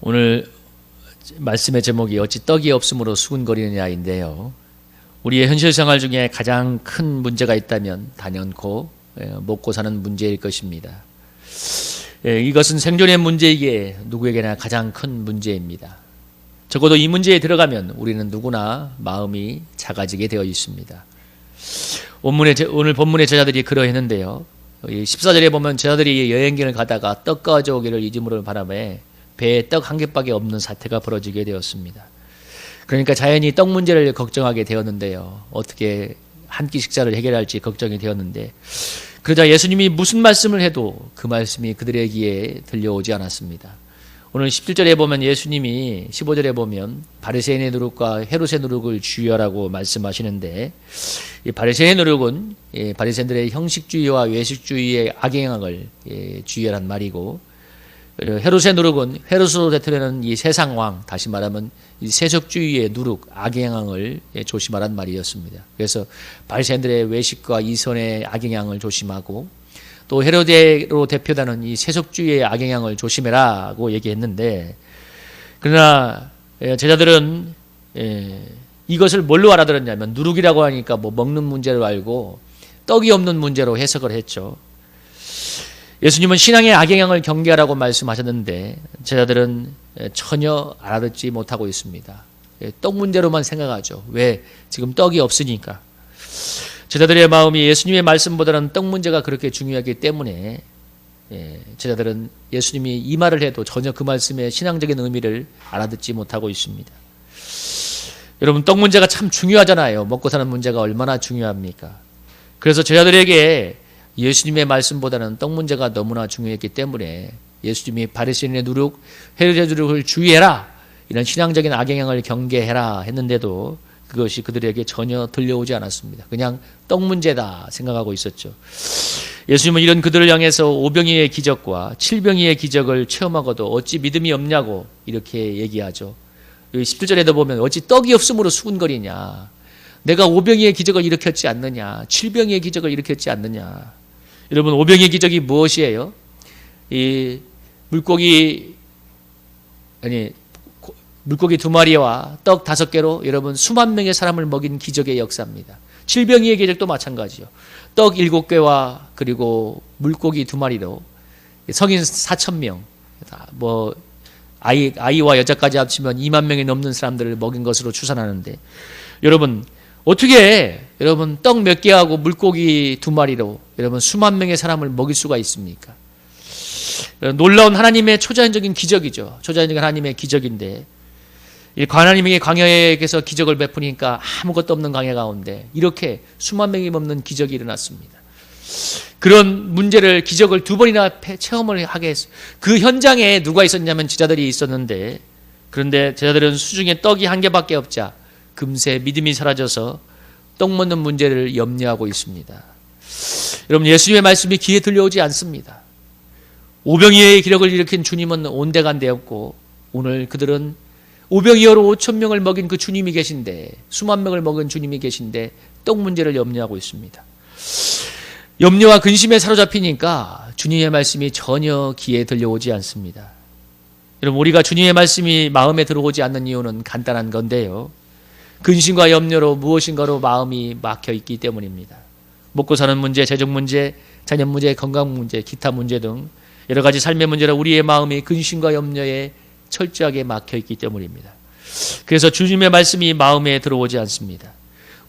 오늘 말씀의 제목이 어찌 떡이 없음으로 수군거리느냐인데요. 우리의 현실 생활 중에 가장 큰 문제가 있다면 단연코 먹고 사는 문제일 것입니다. 이것은 생존의 문제이기에 누구에게나 가장 큰 문제입니다. 적어도 이 문제에 들어가면 우리는 누구나 마음이 작아지게 되어 있습니다. 오늘 본문의 제자들이 그러했는데요. 14절에 보면 제자들이 여행길을 가다가 떡 가져오기를 잊음으로 바람에 배에 떡 한 개밖에 없는 사태가 벌어지게 되었습니다. 그러니까 자연히 떡 문제를 걱정하게 되었는데요. 어떻게 한 끼 식사를 해결할지 걱정이 되었는데, 그러자 예수님이 무슨 말씀을 해도 그 말씀이 그들의 귀에 들려오지 않았습니다. 오늘 17절에 보면 예수님이 15절에 보면 바리새인의 누룩과 헤롯의 누룩을 주의하라고 말씀하시는데, 이 바리새인의 누룩은 바리새인들의 형식주의와 외식주의의 악영향을 주의하란 말이고, 헤롯의 누룩은 헤롯으로 대표되는 이 세상 왕, 다시 말하면 이 세속주의의 누룩, 악영향을 조심하란 말이었습니다. 그래서 바리새인들의 외식과 이선의 악영향을 조심하고, 또 헤롯으로 대표되는 이 세속주의의 악영향을 조심해라고 얘기했는데, 그러나 제자들은 이것을 뭘로 알아들었냐면 누룩이라고 하니까 뭐 먹는 문제로 알고 떡이 없는 문제로 해석을 했죠. 예수님은 신앙의 악영향을 경계하라고 말씀하셨는데 제자들은 전혀 알아듣지 못하고 있습니다. 떡 문제로만 생각하죠. 왜? 지금 떡이 없으니까. 제자들의 마음이 예수님의 말씀보다는 떡 문제가 그렇게 중요하기 때문에 제자들은 예수님이 이 말을 해도 전혀 그 말씀의 신앙적인 의미를 알아듣지 못하고 있습니다. 여러분, 떡 문제가 참 중요하잖아요. 먹고 사는 문제가 얼마나 중요합니까? 그래서 제자들에게 예수님의 말씀보다는 떡 문제가 너무나 중요했기 때문에 예수님이 바리새인의 누룩, 헤롯의 누룩을 주의해라, 이런 신앙적인 악영향을 경계해라 했는데도 그것이 그들에게 전혀 들려오지 않았습니다. 그냥 떡 문제다 생각하고 있었죠. 예수님은 이런 그들을 향해서 오병이의 기적과 칠병이의 기적을 체험하고도 어찌 믿음이 없냐고 이렇게 얘기하죠. 17절에도 보면 어찌 떡이 없음으로 수군거리냐, 내가 오병이의 기적을 일으켰지 않느냐, 칠병이의 기적을 일으켰지 않느냐. 여러분, 오병이의 기적이 무엇이에요? 이 물고기 2마리와 떡 5개로 여러분 수만 명의 사람을 먹인 기적의 역사입니다. 칠병이의 기적도 마찬가지죠. 떡 7개와 그리고 물고기 2마리로 성인 4,000명, 뭐 아이와 여자까지 합치면 2만 명이 넘는 사람들을 먹인 것으로 추산하는데, 여러분 어떻게 여러분 떡 몇 개하고 물고기 2마리로 여러분 수만 명의 사람을 먹일 수가 있습니까? 놀라운 하나님의 초자연적인 기적이죠. 초자연적인 하나님의 기적인데, 이 하나님의 광야에서 기적을 베푸니까 아무것도 없는 광야 가운데 이렇게 수만 명이 넘는 기적이 일어났습니다. 그런 문제를, 기적을 2번이나 체험을 하게 했어요. 그 현장에 누가 있었냐면 제자들이 있었는데, 그런데 제자들은 수중에 떡이 1개밖에 없자 금세 믿음이 사라져서 떡 먹는 문제를 염려하고 있습니다. 여러분, 예수님의 말씀이 귀에 들려오지 않습니다. 오병이어의 기적을 일으킨 주님은 온데간데였고, 오늘 그들은 오병이어로 5,000명을 먹인 그 주님이 계신데, 수만 명을 먹은 주님이 계신데 떡 문제를 염려하고 있습니다. 염려와 근심에 사로잡히니까 주님의 말씀이 전혀 귀에 들려오지 않습니다. 여러분, 우리가 주님의 말씀이 마음에 들어오지 않는 이유는 간단한 건데요, 근심과 염려로 무엇인가로 마음이 막혀 있기 때문입니다. 먹고 사는 문제, 재정 문제, 자녀 문제, 건강 문제, 기타 문제 등 여러 가지 삶의 문제로 우리의 마음이 근심과 염려에 철저하게 막혀 있기 때문입니다. 그래서 주님의 말씀이 마음에 들어오지 않습니다.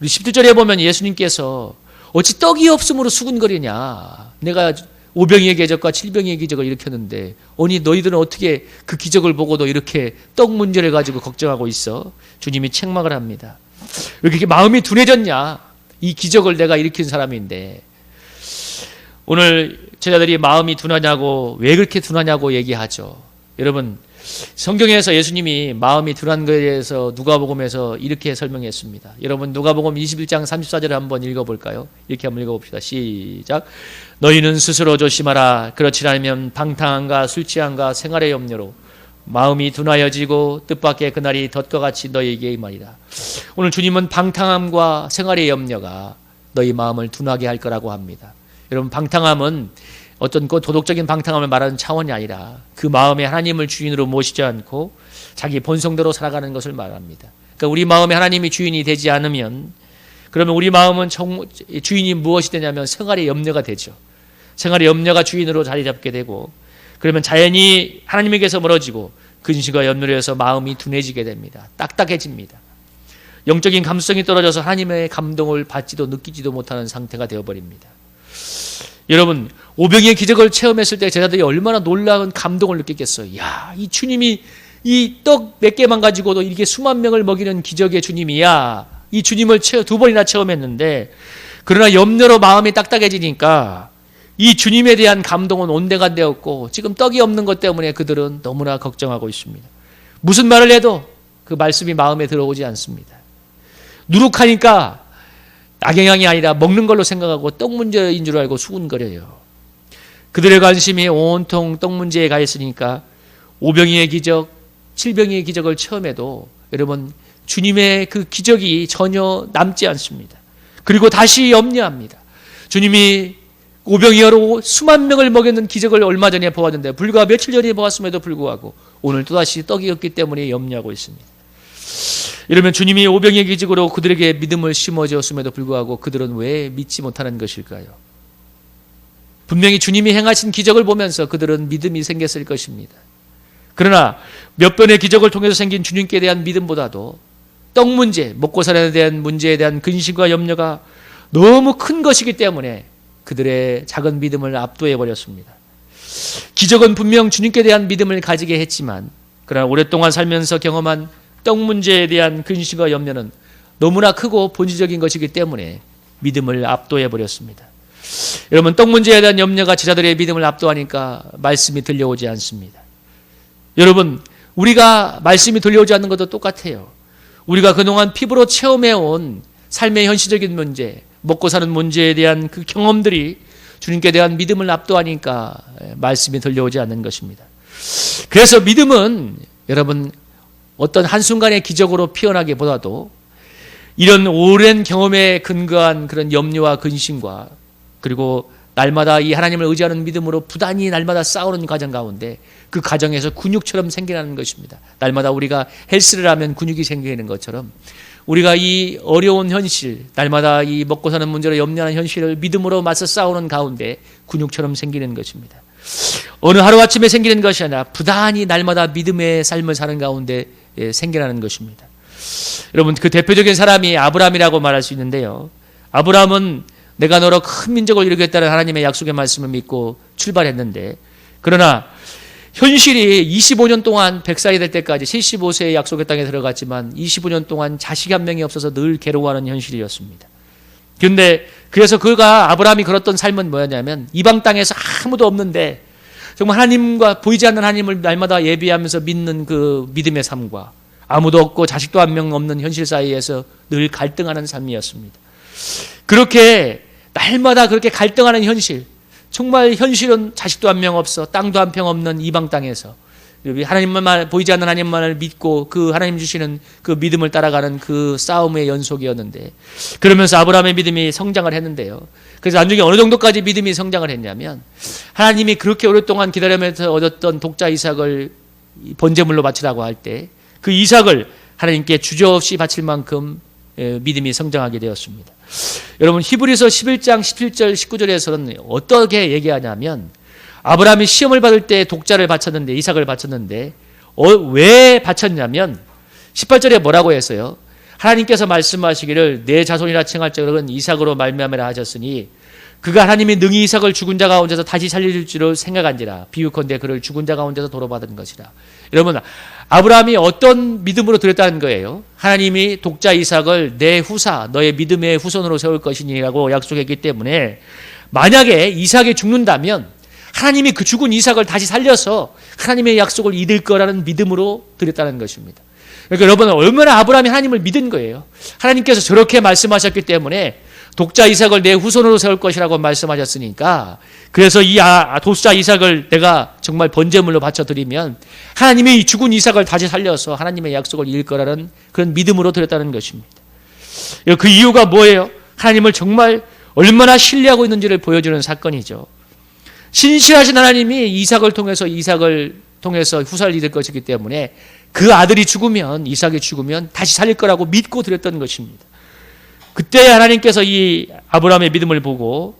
우리 17절에 보면 예수님께서 어찌 떡이 없음으로 수군거리냐, 내가 오병이의 기적과 칠병이의 기적을 일으켰는데 아니 너희들은 어떻게 그 기적을 보고도 이렇게 떡 문제를 가지고 걱정하고 있어? 주님이 책망을 합니다. 왜 그렇게 마음이 둔해졌냐? 이 기적을 내가 일으킨 사람인데. 오늘 제자들이 마음이 둔하냐고, 왜 그렇게 둔하냐고 얘기하죠. 여러분, 성경에서 예수님이 마음이 둔한 것에 대해서 누가복음에서 이렇게 설명했습니다. 여러분, 누가복음 21장 34절을 한번 읽어볼까요? 이렇게 한번 읽어봅시다. 시작. 너희는 스스로 조심하라. 그렇지 않으면 방탕함과 술 취함과 생활의 염려로 마음이 둔하여지고 뜻밖의 그날이 덫과 같이 너희에게 임하리라. 오늘 주님은 방탕함과 생활의 염려가 너희 마음을 둔하게 할 거라고 합니다. 여러분, 방탕함은 어떤 그 도덕적인 방탕함을 말하는 차원이 아니라 그 마음에 하나님을 주인으로 모시지 않고 자기 본성대로 살아가는 것을 말합니다. 그러니까 우리 마음에 하나님이 주인이 되지 않으면, 그러면 우리 마음은 주인이 무엇이 되냐면 생활의 염려가 되죠. 생활의 염려가 주인으로 자리 잡게 되고, 그러면 자연히 하나님에게서 멀어지고 근심과 염려로 해서 마음이 둔해지게 됩니다. 딱딱해집니다. 영적인 감수성이 떨어져서 하나님의 감동을 받지도 느끼지도 못하는 상태가 되어버립니다. 여러분, 오병이의 기적을 체험했을 때 제자들이 얼마나 놀라운 감동을 느꼈겠어요. 야, 이 주님이 이 떡 몇 개만 가지고도 이렇게 수만 명을 먹이는 기적의 주님이야. 이 주님을 두 번이나 체험했는데, 그러나 염려로 마음이 딱딱해지니까 이 주님에 대한 감동은 온데간데없고 지금 떡이 없는 것 때문에 그들은 너무나 걱정하고 있습니다. 무슨 말을 해도 그 말씀이 마음에 들어오지 않습니다. 누룩하니까 악영향이 아니라 먹는 걸로 생각하고 떡 문제인 줄 알고 수군거려요. 그들의 관심이 온통 떡 문제에 가 있으니까 오병이의 기적, 칠병이의 기적을 체험해도 여러분 주님의 그 기적이 전혀 남지 않습니다. 그리고 다시 염려합니다. 주님이 오병이어로 수만 명을 먹였는 기적을 얼마 전에 보았는데 불과 며칠 전에 보았음에도 불구하고 오늘 또다시 떡이 없기 때문에 염려하고 있습니다. 이러면 주님이 오병이의 기적으로 그들에게 믿음을 심어주었음에도 불구하고 그들은 왜 믿지 못하는 것일까요? 분명히 주님이 행하신 기적을 보면서 그들은 믿음이 생겼을 것입니다. 그러나 몇 번의 기적을 통해서 생긴 주님께 대한 믿음보다도 떡 문제, 먹고 살아야 대한 문제에 대한 근심과 염려가 너무 큰 것이기 때문에 그들의 작은 믿음을 압도해 버렸습니다. 기적은 분명 주님께 대한 믿음을 가지게 했지만, 그러나 오랫동안 살면서 경험한 떡 문제에 대한 근심과 염려는 너무나 크고 본질적인 것이기 때문에 믿음을 압도해 버렸습니다. 여러분, 떡 문제에 대한 염려가 제자들의 믿음을 압도하니까 말씀이 들려오지 않습니다. 여러분, 우리가 말씀이 들려오지 않는 것도 똑같아요. 우리가 그동안 피부로 체험해온 삶의 현실적인 문제, 먹고 사는 문제에 대한 그 경험들이 주님께 대한 믿음을 압도하니까 말씀이 들려오지 않는 것입니다. 그래서 믿음은 여러분 어떤 한순간의 기적으로 피어나기보다도 이런 오랜 경험에 근거한 그런 염려와 근심과 그리고 날마다 이 하나님을 의지하는 믿음으로 부단히 날마다 싸우는 과정 가운데 그 과정에서 근육처럼 생겨나는 것입니다. 날마다 우리가 헬스를 하면 근육이 생기는 것처럼 우리가 이 어려운 현실, 날마다 이 먹고 사는 문제로 염려하는 현실을 믿음으로 맞서 싸우는 가운데 근육처럼 생기는 것입니다. 어느 하루아침에 생기는 것이 아니라 부단히 날마다 믿음의 삶을 사는 가운데 생겨나는 것입니다. 여러분, 그 대표적인 사람이 아브라함이라고 말할 수 있는데요. 아브라함은 내가 너로 큰 민족을 이루겠다는 하나님의 약속의 말씀을 믿고 출발했는데, 그러나 현실이 25년 동안 100살이 될 때까지 75세의 약속의 땅에 들어갔지만 25년 동안 자식이 한 명이 없어서 늘 괴로워하는 현실이었습니다. 그런데 그래서 그가 아브라함이 걸었던 삶은 뭐였냐면 이방 땅에서 아무도 없는데 정말 하나님과 보이지 않는 하나님을 날마다 예비하면서 믿는 그 믿음의 삶과 아무도 없고 자식도 한 명 없는 현실 사이에서 늘 갈등하는 삶이었습니다. 그렇게 날마다 그렇게 갈등하는 현실, 정말 현실은 자식도 한 명 없어 땅도 한 평 없는 이방 땅에서 하나님만 보이지 않는 하나님만을 믿고 그 하나님 주시는 그 믿음을 따라가는 그 싸움의 연속이었는데, 그러면서 아브라함의 믿음이 성장을 했는데요. 그래서 나중에 어느 정도까지 믿음이 성장을 했냐면 하나님이 그렇게 오랫동안 기다리면서 얻었던 독자 이삭을 번제물로 바치라고 할 때 그 이삭을 하나님께 주저없이 바칠 만큼 믿음이 성장하게 되었습니다. 여러분, 히브리서 11장 17절 19절에서는 어떻게 얘기하냐면 아브라함이 시험을 받을 때 독자를 바쳤는데, 이삭을 바쳤는데 왜 바쳤냐면 18절에 뭐라고 했어요? 하나님께서 말씀하시기를 내 자손이라 칭할 자들은 이삭으로 말미암으라 하셨으니 그가 하나님이 능히 이삭을 죽은 자 가운데서 다시 살려줄 줄을 생각한지라 비유컨대 그를 죽은 자 가운데서 도로받은 것이라. 여러분, 아브라함이 어떤 믿음으로 드렸다는 거예요? 하나님이 독자 이삭을 내 후사, 너의 믿음의 후손으로 세울 것이니라고 약속했기 때문에 만약에 이삭이 죽는다면 하나님이 그 죽은 이삭을 다시 살려서 하나님의 약속을 이룰 거라는 믿음으로 드렸다는 것입니다. 그러니까 여러분, 얼마나 아브라함이 하나님을 믿은 거예요. 하나님께서 저렇게 말씀하셨기 때문에 독자 이삭을 내 후손으로 세울 것이라고 말씀하셨으니까, 그래서 이 독자 이삭을 내가 정말 번제물로 바쳐드리면 하나님이 이 죽은 이삭을 다시 살려서 하나님의 약속을 이룰 거라는 그런 믿음으로 드렸다는 것입니다. 그 이유가 뭐예요? 하나님을 정말 얼마나 신뢰하고 있는지를 보여주는 사건이죠. 신실하신 하나님이 이삭을 통해서 후사를 이을 것이기 때문에 그 아들이 죽으면, 이삭이 죽으면 다시 살릴 거라고 믿고 드렸던 것입니다. 그때 하나님께서 이 아브라함의 믿음을 보고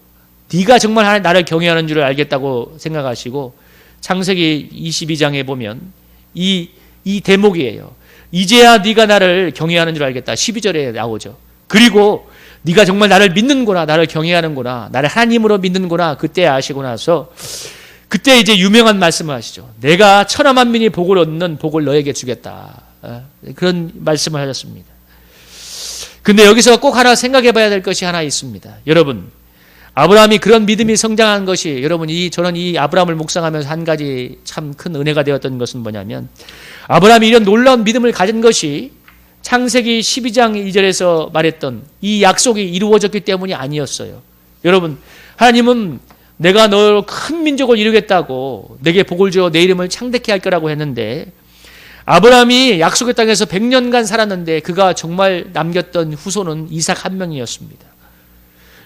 네가 정말 나를 경외하는 줄을 알겠다고 생각하시고 창세기 22장에 보면 이 대목이에요. 이제야 네가 나를 경외하는 줄 알겠다. 12절에 나오죠. 그리고 네가 정말 나를 믿는구나, 나를 경외하는구나, 나를 하나님으로 믿는구나, 그때 아시고 나서 그때 이제 유명한 말씀을 하시죠. 내가 천하 만민이 복을 얻는 복을 너에게 주겠다. 그런 말씀을 하셨습니다. 근데 여기서 꼭 하나 생각해 봐야 될 것이 하나 있습니다. 여러분, 아브라함이 그런 믿음이 성장한 것이, 여러분, 저는 이 아브라함을 묵상하면서 한 가지 참 큰 은혜가 되었던 것은 뭐냐면, 아브라함이 이런 놀라운 믿음을 가진 것이 창세기 12장 2절에서 말했던 이 약속이 이루어졌기 때문이 아니었어요. 여러분, 하나님은 내가 너 큰 민족을 이루겠다고 내게 복을 주어 내 이름을 창대케 할 거라고 했는데, 아브라함이 약속의 땅에서 100년간 살았는데 그가 정말 남겼던 후손은 이삭 한 명이었습니다.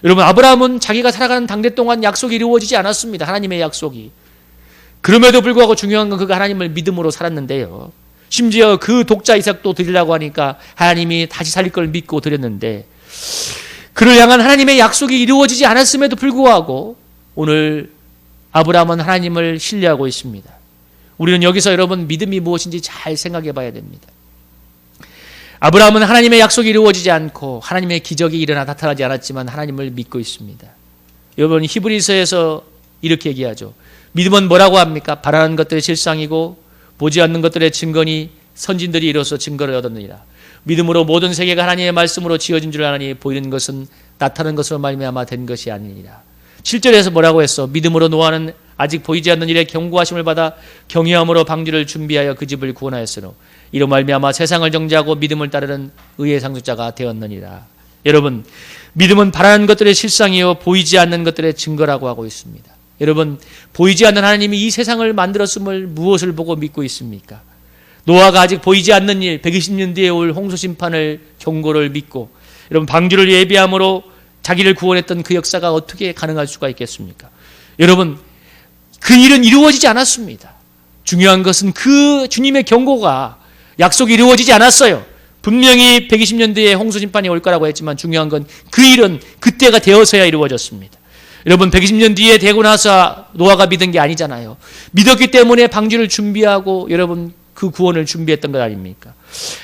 여러분, 아브라함은 자기가 살아가는 당대 동안 약속이 이루어지지 않았습니다. 하나님의 약속이. 그럼에도 불구하고 중요한 건 그가 하나님을 믿음으로 살았는데요. 심지어 그 독자 이삭도 드리려고 하니까 하나님이 다시 살릴 걸 믿고 드렸는데, 그를 향한 하나님의 약속이 이루어지지 않았음에도 불구하고 오늘 아브라함은 하나님을 신뢰하고 있습니다. 우리는 여기서 여러분 믿음이 무엇인지 잘 생각해 봐야 됩니다. 아브라함은 하나님의 약속이 이루어지지 않고 하나님의 기적이 나타나지 않았지만 하나님을 믿고 있습니다. 여러분, 히브리서에서 이렇게 얘기하죠. 믿음은 뭐라고 합니까? 바라는 것들의 실상이고 보지 않는 것들의 증거니 선진들이 이로써 증거를 얻었느니라. 믿음으로 모든 세계가 하나님의 말씀으로 지어진 줄 아나니 보이는 것은 나타나는 것으로 말미암아 된 것이 아니니라. 7절에서 뭐라고 했어? 믿음으로 노아는 아직 보이지 않는 일에 경고하심을 받아 경외함으로 방주를 준비하여 그 집을 구원하였으므로 이로 말미암아 세상을 정죄하고 믿음을 따르는 의의 상속자가 되었느니라. 여러분, 믿음은 바라는 것들의 실상이요 보이지 않는 것들의 증거라고 하고 있습니다. 여러분, 보이지 않는 하나님이 이 세상을 만들었음을 무엇을 보고 믿고 있습니까? 노아가 아직 보이지 않는 일, 120년 뒤에 올 홍수 심판을 경고를 믿고, 여러분, 방주를 예비함으로 자기를 구원했던 그 역사가 어떻게 가능할 수가 있겠습니까? 여러분, 그 일은 이루어지지 않았습니다. 중요한 것은 그 주님의 경고가, 약속이 이루어지지 않았어요. 분명히 120년 뒤에 홍수 심판이 올 거라고 했지만 중요한 건 그 일은 그때가 되어서야 이루어졌습니다. 여러분, 120년 뒤에 되고 나서 노아가 믿은 게 아니잖아요. 믿었기 때문에 방주를 준비하고 여러분 그 구원을 준비했던 것 아닙니까?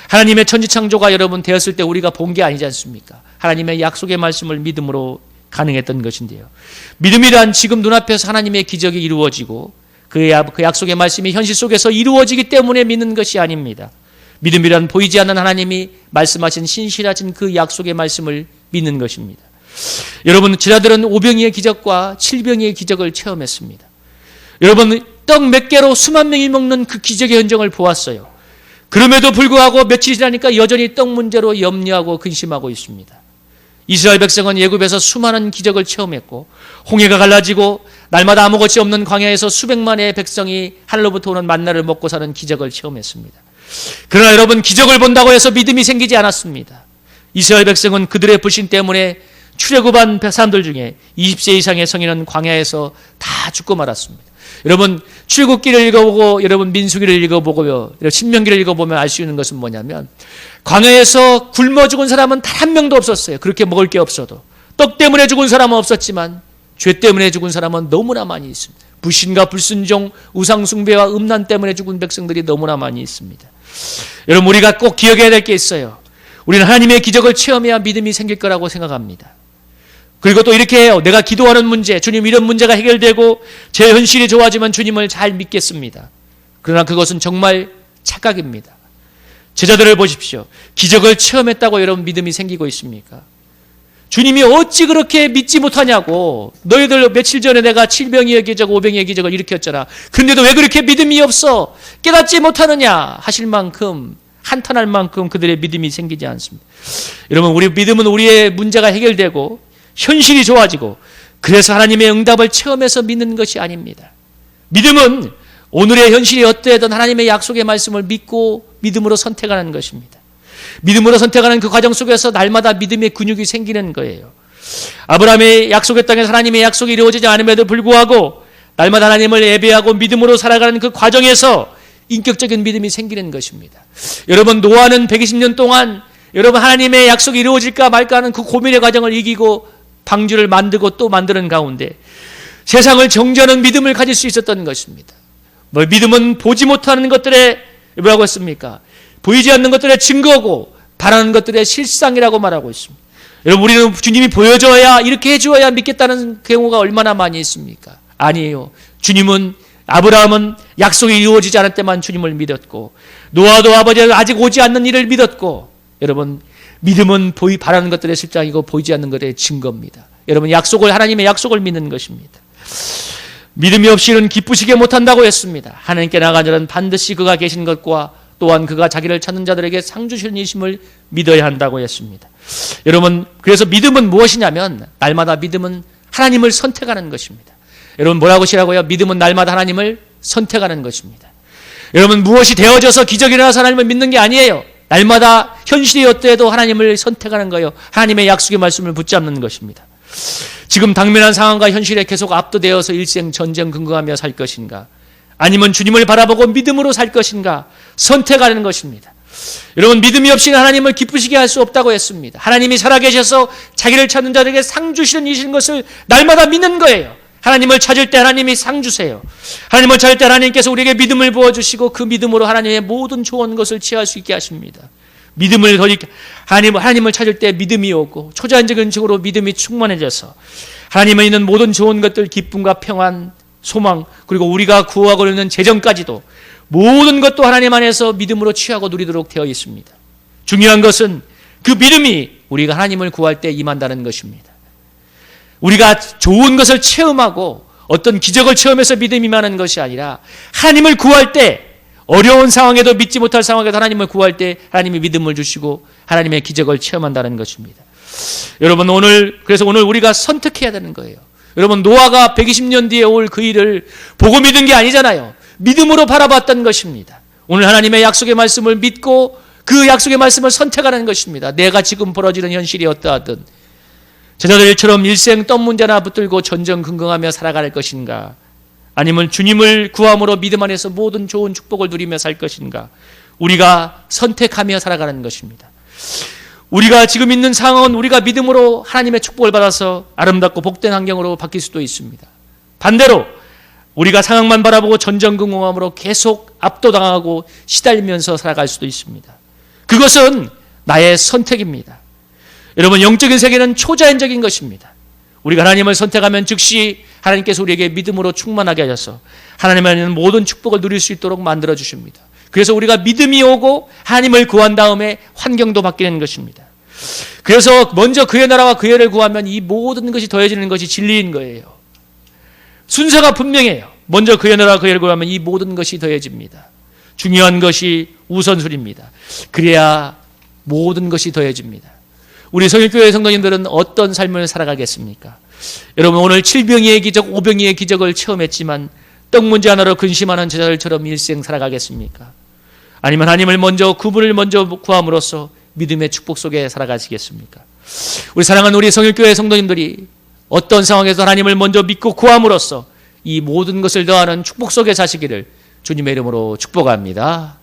하나님의 천지창조가 여러분 되었을 때 우리가 본 게 아니지 않습니까? 하나님의 약속의 말씀을 믿음으로 가능했던 것인데요. 믿음이란 지금 눈앞에서 하나님의 기적이 이루어지고 그 약속의 말씀이 현실 속에서 이루어지기 때문에 믿는 것이 아닙니다. 믿음이란 보이지 않는 하나님이 말씀하신 신실하신 그 약속의 말씀을 믿는 것입니다. 여러분, 제자들은 5병이의 기적과 7병이의 기적을 체험했습니다. 여러분, 떡 몇 개로 수만 명이 먹는 그 기적의 현장을 보았어요. 그럼에도 불구하고 며칠 지나니까 여전히 떡 문제로 염려하고 근심하고 있습니다. 이스라엘 백성은 애굽에서 수많은 기적을 체험했고 홍해가 갈라지고 날마다 아무것이 없는 광야에서 수백만의 백성이 하늘로부터 오는 만나를 먹고 사는 기적을 체험했습니다. 그러나 여러분, 기적을 본다고 해서 믿음이 생기지 않았습니다. 이스라엘 백성은 그들의 불신 때문에 출애굽한 사람들 중에 20세 이상의 성인은 광야에서 다 죽고 말았습니다. 여러분, 출애굽기를 읽어보고 여러분 민수기를 읽어보고요, 신명기를 읽어보면 알 수 있는 것은 뭐냐면 광야에서 굶어 죽은 사람은 단 한 명도 없었어요. 그렇게 먹을 게 없어도. 떡 때문에 죽은 사람은 없었지만 죄 때문에 죽은 사람은 너무나 많이 있습니다. 불신과 불순종, 우상숭배와 음란 때문에 죽은 백성들이 너무나 많이 있습니다. 여러분, 우리가 꼭 기억해야 될 게 있어요. 우리는 하나님의 기적을 체험해야 믿음이 생길 거라고 생각합니다. 그리고 또 이렇게 해요. 내가 기도하는 문제, 주님 이런 문제가 해결되고 제 현실이 좋아지면 주님을 잘 믿겠습니다. 그러나 그것은 정말 착각입니다. 제자들을 보십시오. 기적을 체험했다고 여러분 믿음이 생기고 있습니까? 주님이 어찌 그렇게 믿지 못하냐고. 너희들 며칠 전에 내가 7병이의 기적, 5병이의 기적을 일으켰잖아. 그런데도 왜 그렇게 믿음이 없어? 깨닫지 못하느냐 하실 만큼, 한탄할 만큼 그들의 믿음이 생기지 않습니다. 여러분, 우리 믿음은 우리의 문제가 해결되고 현실이 좋아지고 그래서 하나님의 응답을 체험해서 믿는 것이 아닙니다. 믿음은 오늘의 현실이 어떠하든 하나님의 약속의 말씀을 믿고 믿음으로 선택하는 것입니다. 믿음으로 선택하는 그 과정 속에서 날마다 믿음의 근육이 생기는 거예요. 아브라함의 약속의 땅에서 하나님의 약속이 이루어지지 않음에도 불구하고 날마다 하나님을 예배하고 믿음으로 살아가는 그 과정에서 인격적인 믿음이 생기는 것입니다. 여러분, 노아는 120년 동안 여러분 하나님의 약속이 이루어질까 말까 하는 그 고민의 과정을 이기고 방주를 만들고 또 만드는 가운데 세상을 정죄하는 믿음을 가질 수 있었던 것입니다. 믿음은 보지 못하는 것들의 뭐라고 했습니까? 보이지 않는 것들의 증거고 바라는 것들의 실상이라고 말하고 있습니다. 여러분, 우리는 주님이 보여줘야, 이렇게 해줘야 믿겠다는 경우가 얼마나 많이 있습니까? 아니에요. 주님은, 아브라함은 약속이 이루어지지 않을 때만 주님을 믿었고, 노아도 아버지는 아직 오지 않는 일을 믿었고, 여러분, 믿음은 바라는 것들의 실상이고 보이지 않는 것의 증거입니다. 여러분, 하나님의 약속을 믿는 것입니다. 믿음이 없이는 기쁘시게 못한다고 했습니다. 하나님께 나아간 자는 반드시 그가 계신 것과 또한 그가 자기를 찾는 자들에게 상 주시는 이심을 믿어야 한다고 했습니다. 여러분, 그래서 믿음은 무엇이냐면, 날마다 믿음은 하나님을 선택하는 것입니다. 여러분, 뭐라고 하시라고요? 믿음은 날마다 하나님을 선택하는 것입니다. 여러분, 무엇이 되어져서 기적이 일어나서 하나님을 믿는 게 아니에요. 날마다 현실이 어때도 하나님을 선택하는 거예요. 하나님의 약속의 말씀을 붙잡는 것입니다. 지금 당면한 상황과 현실에 계속 압도되어서 일생 전전긍긍하며 살 것인가, 아니면 주님을 바라보고 믿음으로 살 것인가 선택하는 것입니다. 여러분, 믿음이 없이는 하나님을 기쁘시게 할 수 없다고 했습니다. 하나님이 살아계셔서 자기를 찾는 자들에게 상 주시는 이신 것을 날마다 믿는 거예요. 하나님을 찾을 때 하나님이 상 주세요. 하나님을 찾을 때 하나님께서 우리에게 믿음을 부어주시고 그 믿음으로 하나님의 모든 좋은 것을 취할 수 있게 하십니다. 하나님을 찾을 때 믿음이 오고 초자연적인 식으로 믿음이 충만해져서 하나님에 있는 모든 좋은 것들, 기쁨과 평안, 소망, 그리고 우리가 구하고 있는 재정까지도 모든 것도 하나님 안에서 믿음으로 취하고 누리도록 되어 있습니다. 중요한 것은 그 믿음이 우리가 하나님을 구할 때 임한다는 것입니다. 우리가 좋은 것을 체험하고 어떤 기적을 체험해서 믿음이 임하는 것이 아니라 하나님을 구할 때, 어려운 상황에도 믿지 못할 상황에도 하나님을 구할 때 하나님이 믿음을 주시고 하나님의 기적을 체험한다는 것입니다. 여러분, 그래서 오늘 우리가 선택해야 되는 거예요. 여러분, 노아가 120년 뒤에 올 그 일을 보고 믿은 게 아니잖아요. 믿음으로 바라봤던 것입니다. 오늘 하나님의 약속의 말씀을 믿고 그 약속의 말씀을 선택하는 것입니다. 내가 지금 벌어지는 현실이 어떠하든 제자들처럼 일생 떡 문제나 붙들고 전전긍긍하며 살아갈 것인가, 아니면 주님을 구함으로 믿음 안에서 모든 좋은 축복을 누리며 살 것인가, 우리가 선택하며 살아가는 것입니다. 우리가 지금 있는 상황은 우리가 믿음으로 하나님의 축복을 받아서 아름답고 복된 환경으로 바뀔 수도 있습니다. 반대로 우리가 상황만 바라보고 전전긍긍함으로 계속 압도당하고 시달리면서 살아갈 수도 있습니다. 그것은 나의 선택입니다. 여러분, 영적인 세계는 초자연적인 것입니다. 우리가 하나님을 선택하면 즉시 하나님께서 우리에게 믿음으로 충만하게 하셔서 하나님 안에 있는 모든 축복을 누릴 수 있도록 만들어 주십니다. 그래서 우리가 믿음이 오고 하나님을 구한 다음에 환경도 바뀌는 것입니다. 그래서 먼저 그의 나라와 그의 의를 구하면 이 모든 것이 더해지는 것이 진리인 거예요. 순서가 분명해요. 먼저 그의 나라와 그의 의를 구하면 이 모든 것이 더해집니다. 중요한 것이 우선순위입니다. 그래야 모든 것이 더해집니다. 우리 성일교회 성도님들은 어떤 삶을 살아가겠습니까? 여러분, 오늘 7병이의 기적, 5병이의 기적을 체험했지만 떡 문제 하나로 근심하는 제자들처럼 일생 살아가겠습니까? 아니면 하나님을 그분을 먼저 구함으로써 믿음의 축복 속에 살아가시겠습니까? 우리 사랑하는 우리 성일교회 성도님들이 어떤 상황에서 하나님을 먼저 믿고 구함으로써 이 모든 것을 더하는 축복 속에 사시기를 주님의 이름으로 축복합니다.